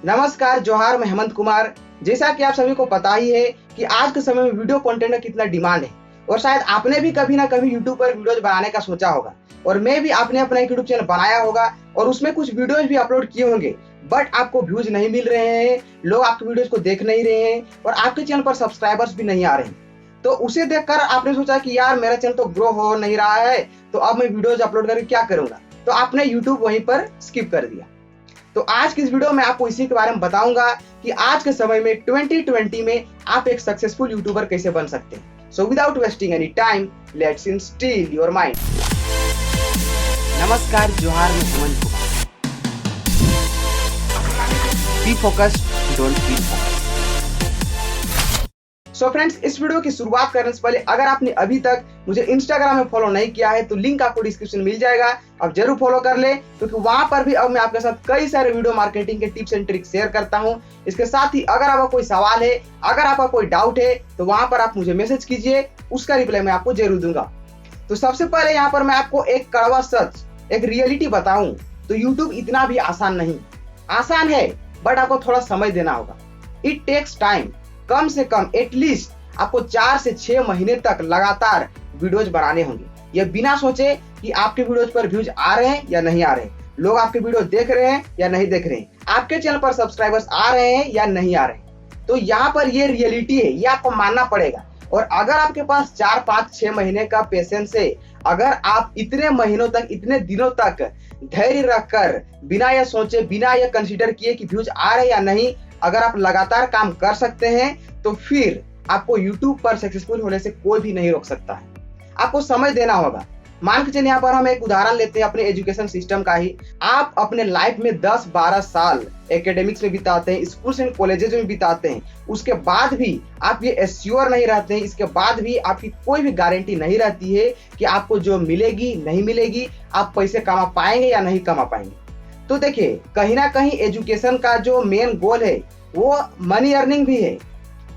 नमस्कार, जोहार, मैं हेमंत कुमार। जैसा कि आप सभी को पता ही है कि आज के समय में वीडियो कंटेंट का कितना डिमांड है और शायद आपने भी कभी ना कभी यूट्यूब पर वीडियोज बनाने का सोचा होगा और मैं भी आपने अपना एक यूट्यूब चैनल बनाया होगा और उसमें कुछ वीडियोज भी अपलोड किए होंगे, बट आपको व्यूज नहीं मिल रहे हैं, लोग आपके वीडियोज को देख नहीं रहे हैं और आपके चैनल पर सब्सक्राइबर्स भी नहीं आ रहे हैं। तो उसे देखकर आपने सोचा कि यार मेरा चैनल तो ग्रो हो नहीं रहा है, तो अब मैं वीडियोज अपलोड करके क्या करूंगा, तो आपने यूट्यूब वहीं पर स्किप कर दिया। तो आज की इस वीडियो में आपको इसी के बारे में बताऊंगा कि आज के समय में 2020 में आप एक सक्सेसफुल यूट्यूबर कैसे बन सकते हैं। So without wasting any time, let's instil your mind. नमस्कार, जोहार, मैं Hemant Kumar. Be focused, don't feel focused. So friends, इस वीडियो की शुरुआत करने से पहले अगर आपने अभी तक मुझे इंस्टाग्राम में फॉलो नहीं किया है तो लिंक आपको डिस्क्रिप्शन में मिल जाएगा, आप जरूर फॉलो कर ले, क्योंकि वहां पर भी अब मैं आपके साथ कई सारे वीडियो मार्केटिंग के टिप्स एंड ट्रिक्स शेयर करता हूं। इसके साथ ही अगर आपका कोई सवाल है, अगर आपका कोई डाउट है तो वहां पर आप मुझे मैसेज कीजिए, उसका रिप्लाई मैं आपको जरूर दूंगा। तो सबसे पहले यहाँ पर मैं आपको एक कड़वा सच, एक रियलिटी बताऊं तो यूट्यूब इतना भी आसान नहीं, आसान है बट आपको थोड़ा समय देना होगा। It takes time. कम से कम एटलीस्ट आपको 4 से 6 महीने तक लगातार वीडियोज बनाने होंगे। ये बिना सोचे कि आपके वीडियोज पर व्यूज आ रहे हैं या नहीं आ रहे हैं, लोग आपके वीडियो देख रहे हैं या नहीं देख रहे हैं, आपके चैनल पर सब्सक्राइबर्स आ रहे हैं या नहीं आ रहे हैं। तो यहाँ पर ये रियलिटी है, ये आपको मानना पड़ेगा। और अगर आपके पास 4, 5, 6 महीने का पेशेंस है, अगर आप इतने महीनों तक, इतने दिनों तक धैर्य रखकर बिना ये सोचे, बिना ये कंसीडर किए कि व्यूज आ रहे हैं या नहीं, अगर आप लगातार काम कर सकते हैं तो फिर आपको YouTube पर सक्सेसफुल होने से कोई भी नहीं रोक सकता है। आपको समय देना होगा। मान के चलिए यहाँ पर हम एक उदाहरण लेते हैं अपने एजुकेशन सिस्टम का ही। आप अपने लाइफ में 10-12 साल एकेडमिक्स में बिताते हैं, स्कूल्स एंड कॉलेजेस में बिताते हैं, उसके बाद भी आप ये एश्योर नहीं रहते हैं, इसके बाद भी आपकी कोई भी गारंटी नहीं रहती है कि आपको जो मिलेगी नहीं मिलेगी, आप पैसे कमा पाएंगे या नहीं कमा पाएंगे। तो देखिए, कहीं ना कहीं एजुकेशन का जो मेन गोल है वो मनी अर्निंग भी है,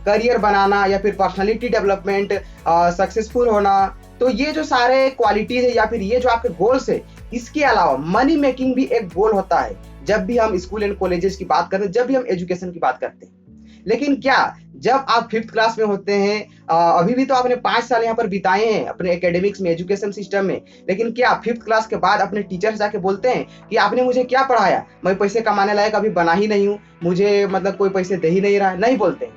करियर बनाना या फिर पर्सनालिटी डेवलपमेंट, सक्सेसफुल होना। तो ये जो सारे क्वालिटीज है या फिर ये जो आपके गोल्स है, इसके अलावा मनी मेकिंग भी एक गोल होता है जब भी हम स्कूल एंड कॉलेजेस की बात करते हैं, जब भी हम एजुकेशन की बात करते हैं। लेकिन क्या जब आप 5th क्लास में होते हैं, अभी भी तो आपने 5 साल यहाँ पर बिताए हैं अपने एकेडमिक्स में, एजुकेशन सिस्टम में, लेकिन क्या 5th क्लास के बाद अपने टीचर से जाके बोलते हैं कि आपने मुझे क्या पढ़ाया, मैं पैसे कमाने लायक अभी बना ही नहीं हूँ, मुझे मतलब कोई पैसे दे ही नहीं रहा है? नहीं बोलते हैं।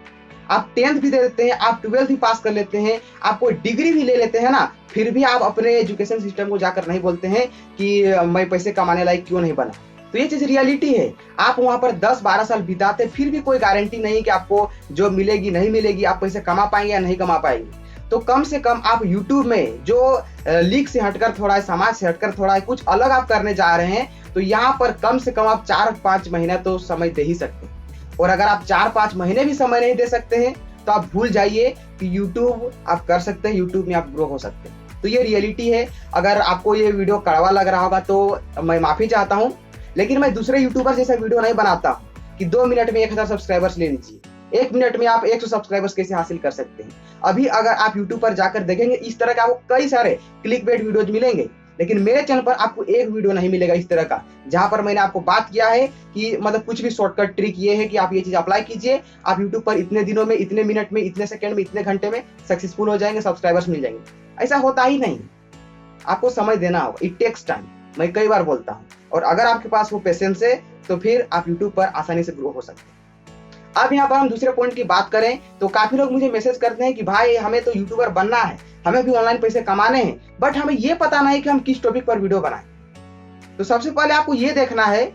आप 10th भी दे देते हैं, आप 12th भी पास कर लेते हैं, आप कोई डिग्री भी ले लेते हैं ना, फिर भी आप अपने एजुकेशन सिस्टम को जाकर नहीं बोलते हैं कि मैं पैसे कमाने लायक क्यों नहीं बना। तो ये चीज रियलिटी है। आप वहां पर 10-12 साल बिताते, फिर भी कोई गारंटी नहीं कि आपको जो मिलेगी नहीं मिलेगी, आप पैसे कमा पाएंगे या नहीं कमा पाएंगे। तो कम से कम आप YouTube में जो लीग से हटकर थोड़ा है, समाज से हटकर थोड़ा है, कुछ अलग आप करने जा रहे हैं, तो यहाँ पर कम से कम आप 4-5 महीना तो समय दे ही सकते हैं। और अगर आप 4-5 महीने भी समय नहीं दे सकते हैं तो आप भूल जाइए कि YouTube आप कर सकते हैं, YouTube में आप ग्रो हो सकते हैं। तो ये रियलिटी है। अगर आपको ये वीडियो कड़वा लग रहा होगा तो मैं माफी चाहता हूँ, लेकिन मैं दूसरे यूट्यूबर जैसा वीडियो नहीं बनाता कि 2 मिनट में 1000 सब्सक्राइबर्स ले लीजिए, 1 मिनट में आप 100 सब्सक्राइबर्स कैसे हासिल कर सकते हैं। अभी अगर आप यूट्यूब पर जाकर देखेंगे, इस तरह के आपको कई सारे क्लिकबेट वीडियोज मिलेंगे, लेकिन मेरे चैनल पर आपको एक वीडियो नहीं मिलेगा इस तरह का, जहां पर मैंने आपको बात किया है कि मतलब कुछ भी शॉर्टकट ट्रिक ये है कि आप ये चीज अप्लाई कीजिए, आप यूट्यूब पर इतने दिनों में, इतने मिनट में, इतने सेकंड में, इतने घंटे में सक्सेसफुल हो जाएंगे, सब्सक्राइबर्स मिल जाएंगे। ऐसा होता ही नहीं। आपको समय देना होगा। इट टेक्स टाइम, मैं कई बार बोलता हूँ। और अगर आपके पास वो पेशेंस है तो फिर आप यूट्यूब पर आसानी से ग्रो हो सकते हैं। अब यहाँ पर हम दूसरे पॉइंट की बात करें तो काफी लोग मुझे मैसेज करते हैं कि भाई हमें तो यूट्यूबर बनना है, हमें भी ऑनलाइन पैसे कमाने हैं, बट हमें ये पता नहीं कि हम किस टॉपिक पर वीडियो बनाएं। तो सबसे पहले आपको ये देखना है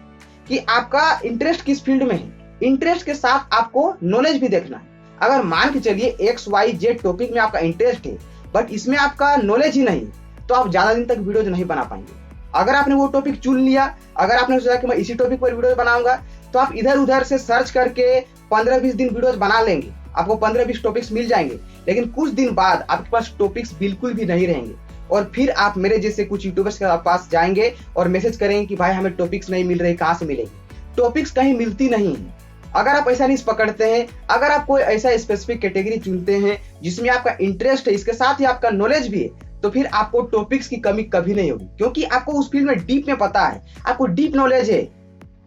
कि आपका इंटरेस्ट किस फील्ड में है। इंटरेस्ट के साथ आपको नॉलेज भी देखना है। अगर मान के चलिए XYZ टॉपिक में आपका इंटरेस्ट है बट इसमें आपका नॉलेज ही नहीं, तो आप ज्यादा दिन तक वीडियो नहीं बना पाएंगे। अगर आपने वो टॉपिक चुन लिया, अगर आपने सोचा कि मैं इसी टॉपिक पर वीडियो बनाऊंगा, तो आप इधर उधर से सर्च करके 15-20 दिन वीडियोस बना लेंगे, आपको 15-20 टॉपिक्स मिल जाएंगे, लेकिन कुछ दिन बाद आपके पास टॉपिक्स बिल्कुल भी नहीं रहेंगे और फिर आप मेरे जैसे कुछ यूट्यूबर्स के पास जाएंगे और मैसेज करेंगे कि भाई हमें टॉपिक्स नहीं मिल रहे, कहाँ से मिलेगी। टॉपिक्स कहीं मिलती नहीं है। अगर आप ऐसा नहीं पकड़ते हैं, अगर आप कोई ऐसा स्पेसिफिक कैटेगरी चुनते हैं जिसमें आपका इंटरेस्ट है, इसके साथ ही आपका नॉलेज भी है, तो फिर आपको टॉपिक्स की कमी कभी नहीं होगी, क्योंकि आपको उस फील्ड में डीप में पता है, आपको डीप नॉलेज है।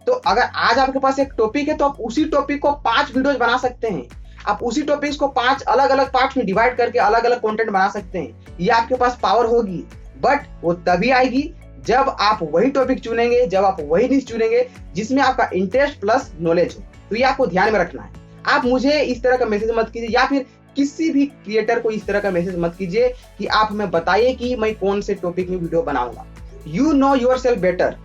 तो अगर आज आपके पास एक टॉपिक है तो आप उसी टॉपिक को 5 वीडियोज बना सकते हैं। आप उसी टॉपिक्स को 5 अलग अलग पार्ट्स में डिवाइड करके अलग अलग कंटेंट बना सकते हैं। ये आपके पास पावर होगी, बट वो तभी आएगी जब आप वही टॉपिक चुनेंगे, जब आप वही निश चुनेंगे जिसमें आपका इंटरेस्ट प्लस नॉलेज हो। तो ये आपको ध्यान में रखना है। आप मुझे इस तरह का मैसेज मत कीजिए, या फिर किसी भी क्रिएटर को इस तरह का मैसेज मत कीजिए कि आप हमें बताइए कि मैं कौन से टॉपिक में वीडियो बनाऊंगा। You know your self better.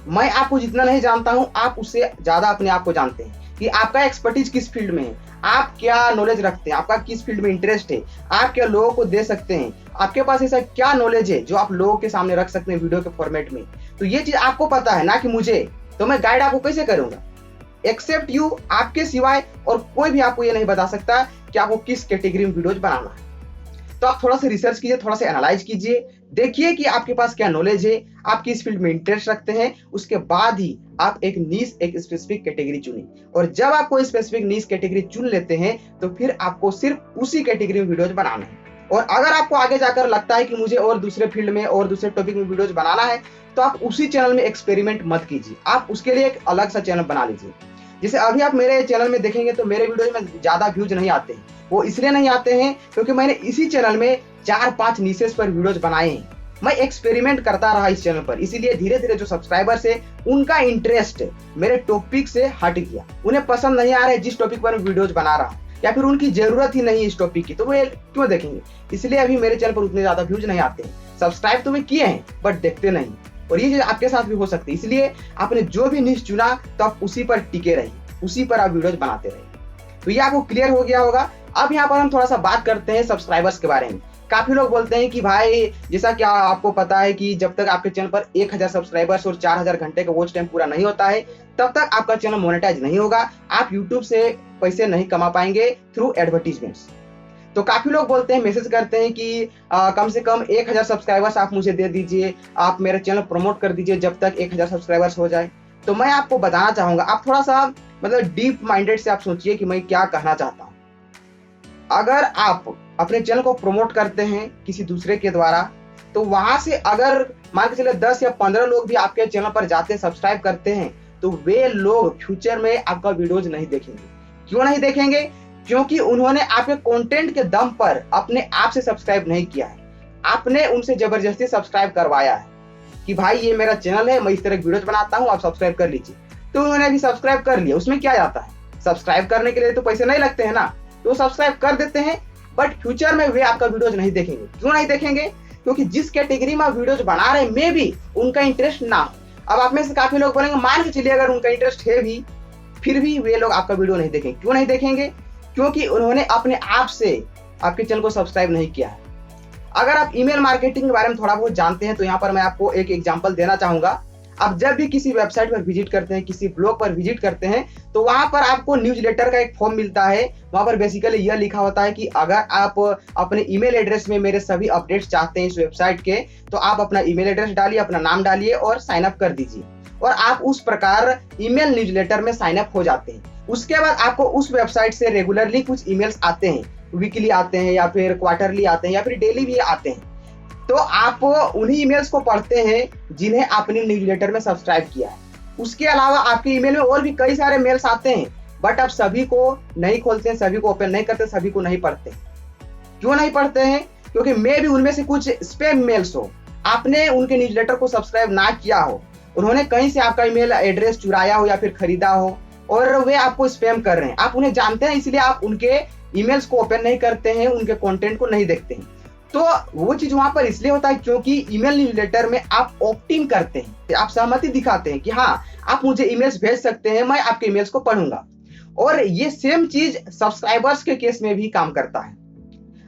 मैं आपको जितना नहीं जानता हूं, आप उससे ज्यादा अपने आप को जानते हैं कि आपका एक्सपर्टीज किस फील्ड में है, आप क्या नॉलेज रखते हैं, आपका किस फील्ड में इंटरेस्ट है, आप क्या लोगों को दे सकते हैं, आपके पास ऐसा क्या नॉलेज है जो आप लोगों के सामने रख सकते हैं वीडियो के फॉर्मेट में। तो ये चीज आपको पता है ना कि मुझे, तो मैं गाइड आपको कैसे करूंगा। एक्सेप्ट यू, आपके सिवाय और कोई भी आपको ये नहीं बता सकता कि आपको किस कैटेगरी में वीडियोज बनाना है। तो आप थोड़ा सा रिसर्च कीजिए, थोड़ा सा एनालाइज कीजिए, देखिए कि आपके पास क्या नॉलेज है, आप किस फील्ड में इंटरेस्ट रखते हैं। उसके बाद ही आप एक नीश, एक स्पेसिफिक कैटेगरी चुनिए। और जब आप कोई स्पेसिफिक नीश कैटेगरी चुन लेते हैं तो फिर आपको सिर्फ उसी कैटेगरी में वीडियोज बनाना है। और अगर आपको आगे जाकर लगता है कि मुझे और दूसरे फील्ड में और दूसरे टॉपिक में वीडियोज बनाना है, तो आप उसी चैनल में एक्सपेरिमेंट मत कीजिए, आप उसके लिए एक अलग सा चैनल बना लीजिए। जैसे अभी आप मेरे चैनल में देखेंगे तो मेरे वीडियो में ज्यादा व्यूज नहीं आते हैं। वो इसलिए नहीं आते हैं क्योंकि मैंने इसी चैनल में 4-5 निशेस पर वीडियोज बनाए हैं। मैं एक्सपेरिमेंट करता रहा इस चैनल पर, इसीलिए धीरे धीरे जो सब्सक्राइबर्स है उनका इंटरेस्ट मेरे टॉपिक से हट गया। उन्हें पसंद नहीं आ रहा है जिस टॉपिक पर मैं वीडियोज बना रहा हूँ, या फिर उनकी जरूरत ही नहीं है इस टॉपिक की, तो वो क्यों देखेंगे। इसलिए अभी मेरे चैनल पर उतने ज्यादा व्यूज नहीं आते हैं। सब्सक्राइब तो वे किए हैं बट देखते नहीं। और ये चीज आपके साथ भी हो सकती है। इसलिए आपने जो भी निश चुना तो आप उसी पर टिके रहिए, उसी पर आप वीडियोज बनाते रहिए। तो ये आपको क्लियर हो गया होगा। अब यहाँ पर हम थोड़ा सा बात करते हैं सब्सक्राइबर्स के बारे में। काफी लोग बोलते हैं कि भाई, जैसा कि आपको पता है कि जब तक आपके चैनल पर 1000 सब्सक्राइबर्स और 4000 घंटे का वॉच टाइम पूरा नहीं होता है, तब तक आपका चैनल मोनेटाइज नहीं होगा। आप यूट्यूब से पैसे नहीं कमा पाएंगे थ्रू एडवर्टीजमेंट्स। तो काफी लोग बोलते हैं, मैसेज करते हैं कि कम से कम 1000 सब्सक्राइबर्स आप मुझे दे दीजिए, आप मेरा चैनल प्रमोट कर दीजिए जब तक 1000 सब्सक्राइबर्स हो जाए। तो मैं आपको बताना चाहूंगा, आप थोड़ा सा मतलब डीप माइंडेड से आप सोचिए कि मैं क्या कहना चाहता हूँ। अगर आप अपने चैनल को प्रमोट करते हैं किसी दूसरे के द्वारा, तो वहां से अगर मान के चले 10 या 15 लोग भी आपके चैनल पर जाते हैं, सब्सक्राइब करते हैं, तो वे लोग फ्यूचर में आपका वीडियोज नहीं देखेंगे। क्यों नहीं देखेंगे? क्योंकि उन्होंने आपके कंटेंट के दम पर अपने आप से सब्सक्राइब नहीं किया है। आपने उनसे जबरदस्ती सब्सक्राइब करवाया है कि भाई ये मेरा चैनल है, मैं इस तरह वीडियोज बनाता हूँ, आप सब्सक्राइब कर लीजिए। तो उन्होंने अभी सब्सक्राइब कर लिया, उसमें क्या जाता है? सब्सक्राइब करने के लिए तो पैसे नहीं लगते हैं ना, तो सब्सक्राइब कर देते हैं, बट फ्यूचर में वे आपका वीडियोज नहीं देखेंगे। क्यों नहीं देखेंगे? क्योंकि जिस कैटेगरी में आप वीडियोज बना रहे हैं में भी उनका इंटरेस्ट ना हो। अब आप में से काफी लोग बोलेंगे, मान के चलिए अगर उनका इंटरेस्ट है भी, फिर भी वे लोग आपका वीडियो नहीं देखेंगे। क्यों नहीं देखेंगे? क्योंकि उन्होंने अपने आप से आपके चैनल को सब्सक्राइब नहीं किया है। अगर आप ईमेल मार्केटिंग के बारे में थोड़ा बहुत जानते हैं तो यहाँ पर मैं आपको एक एग्जांपल देना चाहूंगा। आप जब भी किसी वेबसाइट पर विजिट करते हैं, किसी ब्लॉग पर विजिट करते हैं, तो वहां पर आपको न्यूज़लेटर का एक फॉर्म मिलता है। वहां पर बेसिकली यह लिखा होता है कि अगर आप अपने ईमेल एड्रेस में मेरे सभी अपडेट्स चाहते हैं इस वेबसाइट के, तो आप अपना ईमेल एड्रेस डालिए, अपना नाम डालिए और साइन अप कर दीजिए। और आप उस प्रकार ईमेल न्यूज़लेटर में साइन अप हो जाते हैं। उसके बाद आपको उस वेबसाइट से रेगुलरली कुछ ईमेल्स आते हैं, वीकली आते हैं या फिर क्वार्टरली आते हैं या फिर डेली भी आते हैं। तो आप उन्हीं ईमेल्स को पढ़ते हैं जिन्हें आपने न्यूज़लेटर में सब्सक्राइब किया है। उसके अलावा आपके ईमेल में और भी कई सारे मेल्स आते हैं, बट आप सभी को नहीं खोलते हैं, सभी को ओपन नहीं करते, सभी को नहीं पढ़ते। क्यों नहीं पढ़ते हैं? क्योंकि मे भी उनमें से कुछ स्पैम मेल्स हो, आपने उनके न्यूज़लेटर को सब्सक्राइब ना किया हो, उन्होंने कहीं से आपका ईमेल एड्रेस चुराया हो या फिर खरीदा हो और वे आपको स्पैम कर रहे हैं। आप उन्हें जानते हैं, इसलिए आप उनके ईमेल्स को ओपन नहीं करते हैं, उनके कंटेंट को नहीं देखते हैं। तो वो चीज वहां पर इसलिए होता है क्योंकि ईमेल न्यूज़लेटर में आप ऑप्ट इन करते हैं, आप सहमति दिखाते हैं कि हाँ, आप मुझे ईमेल्स भेज सकते हैं, मैं आपके ईमेल्स को पढ़ूंगा। और ये सेम चीज सब्सक्राइबर्स के केस में भी काम करता है।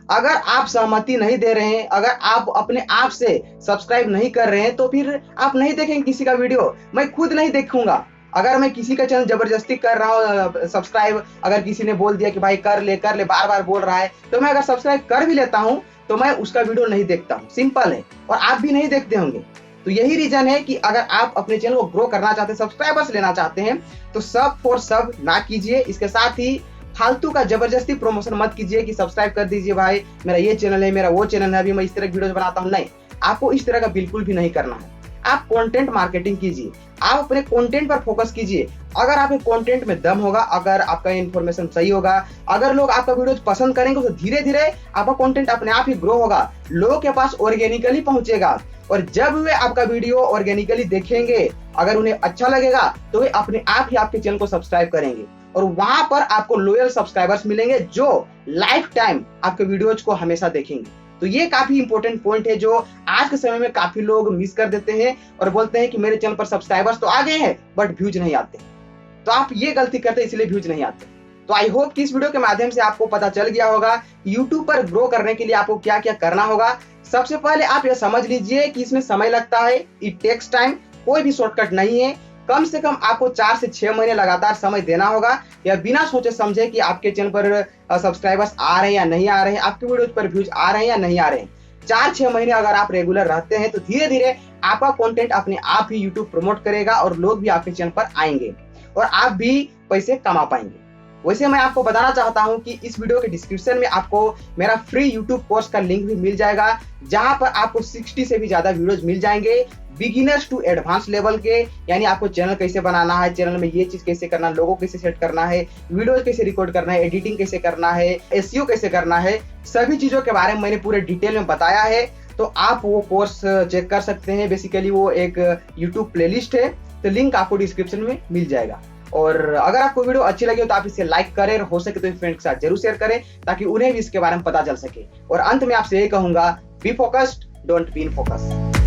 अगर आप सहमति नहीं दे रहे हैं, अगर आप अपने आप से सब्सक्राइब नहीं कर रहे हैं, तो फिर आप नहीं देखेंगे किसी का वीडियो। मैं खुद नहीं देखूंगा। अगर मैं किसी का चैनल जबरदस्ती कर रहा हूँ सब्सक्राइब, अगर किसी ने बोल दिया कि भाई कर ले बार बार बोल रहा है, तो मैं अगर सब्सक्राइब कर भी लेता हूँ तो मैं उसका वीडियो नहीं देखता हूँ। सिंपल है। और आप भी नहीं देखते होंगे। तो यही रीजन है कि अगर आप अपने चैनल को ग्रो करना चाहते हैं, सब्सक्राइबर्स लेना चाहते हैं, तो सब फॉर सब ना कीजिए। इसके साथ ही फालतू का जबरदस्ती प्रमोशन मत कीजिए कि सब्सक्राइब कर दीजिए भाई, मेरा ये चैनल है, मेरा वो चैनल है, अभी मैं इस तरह वीडियोस बनाता हूँ। नहीं, आपको इस तरह का बिल्कुल भी नहीं करना है। आप कंटेंट मार्केटिंग कीजिए, आप अपने कंटेंट पर फोकस कीजिए। अगर आपके कंटेंट में दम होगा, अगर आपका इन्फॉर्मेशन सही होगा, अगर लोग आपका वीडियो पसंद करेंगे तो धीरे धीरे आपका कंटेंट अपने आप ही ग्रो होगा, लोगों के पास ऑर्गेनिकली पहुंचेगा। और जब वे आपका वीडियो ऑर्गेनिकली देखेंगे, अगर उन्हें अच्छा लगेगा तो वे अपने आप ही आपके चैनल को सब्सक्राइब करेंगे और वहां पर आपको लॉयल सब्सक्राइबर्स मिलेंगे जो लाइफ टाइम आपके वीडियोज को हमेशा देखेंगे। तो ये काफी इंपॉर्टेंट पॉइंट है जो आज के समय में काफी लोग मिस कर देते हैं और बोलते हैं कि मेरे चैनल पर सब्सक्राइबर्स तो आ गए हैं बट व्यूज नहीं आते। तो आप ये गलती करते हैं, इसलिए व्यूज नहीं आते। तो आई होप कि इस वीडियो के माध्यम से आपको पता चल गया होगा यूट्यूब पर ग्रो करने के लिए आपको क्या क्या करना होगा। सबसे पहले आप यह समझ लीजिए कि इसमें समय लगता है, इट टेक्स टाइम, कोई भी शॉर्टकट नहीं है। कम से कम आपको 4 से 6 महीने लगातार समय देना होगा, या बिना सोचे समझे कि आपके चैनल पर सब्सक्राइबर्स आ रहे हैं या नहीं आ रहे हैं, आपके वीडियोज पर व्यूज आ रहे हैं या नहीं आ रहे हैं। 4-6 महीने अगर आप रेगुलर रहते हैं तो धीरे धीरे आपका कंटेंट अपने आप ही यूट्यूब प्रमोट करेगा और लोग भी आपके चैनल पर आएंगे और आप भी पैसे कमा पाएंगे। वैसे मैं आपको बताना चाहता हूं कि इस वीडियो के डिस्क्रिप्शन में आपको मेरा फ्री यूट्यूब कोर्स का लिंक भी मिल जाएगा, जहां पर आपको 60 से भी ज्यादा वीडियोज मिल जाएंगे, बिगिनर्स टू एडवांस लेवल के। यानी आपको चैनल कैसे बनाना है, चैनल में ये चीज कैसे करना, लोगो कैसे सेट करना है, वीडियोज कैसे रिकॉर्ड करना है, एडिटिंग कैसे करना है, एसईओ कैसे करना है, सभी चीजों के बारे में मैंने पूरे डिटेल में बताया है। तो आप वो कोर्स चेक कर सकते हैं। बेसिकली वो एक यूट्यूब प्लेलिस्ट है, तो लिंक आपको डिस्क्रिप्शन में मिल जाएगा। और अगर आपको वीडियो अच्छी लगी हो तो आप इसे लाइक करें और हो सके तो फ्रेंड के साथ जरूर शेयर करें ताकि उन्हें भी इसके बारे में पता चल सके। और अंत में आपसे यही कहूंगा, be focused, don't be in focus.